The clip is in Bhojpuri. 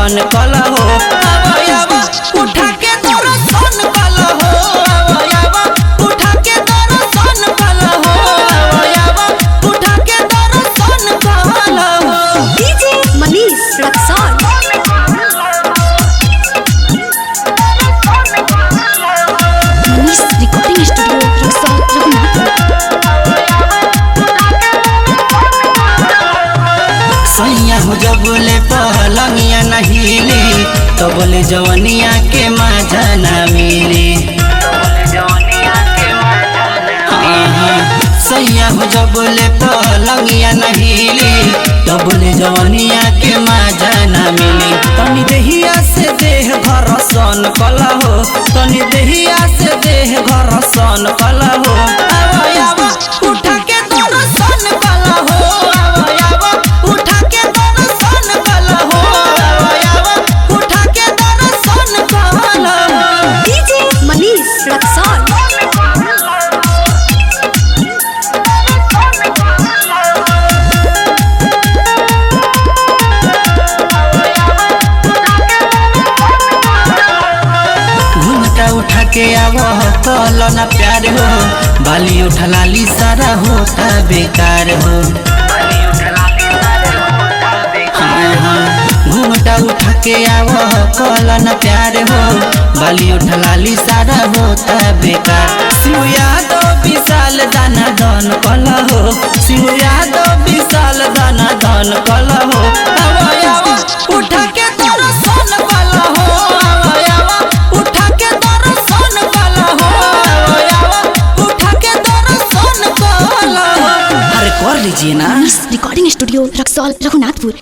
दर्शन कल हो उठा के दर्शन कल हो उठा के दर्शन कल हो उठा के दर्शन कल हो। DJ Manish Raxaul Manish recording studio Raxaul Raghunathpur. सैया हो जब बोले पहलंगिया नहीं ली तो बोले जवनिया के मजा न मिली। सैया हो जब बोले पहलंगिया नहीं ली तो बोले जवनिया के मजा न मिली। तनी देहिया से देह घर सन कल हो तनी देहिया से देह घर सन कल हो उठा के दर्शन कल हो उठा के दर्शन कल हो उठा के दर्शन कल हो। डीजे मनीष रक्सौल उठा के आव कल न प्यार हो बाली उठा लाली सारा होता बेकार हो। घूमटा उठा के आव कल न प्यार हो बाली उठा लाली सारा होता बेकार। शिव यादव विशाल दाना धन कल हो शिव यादव विशाल दाना धन कल हो उठा के दर्शन कल हो उठा के दर्शन कल हो उठा के दर्शन कल हो। अरे कर लीजिए ना। Manish recording studio Raxaul Raghunathpur.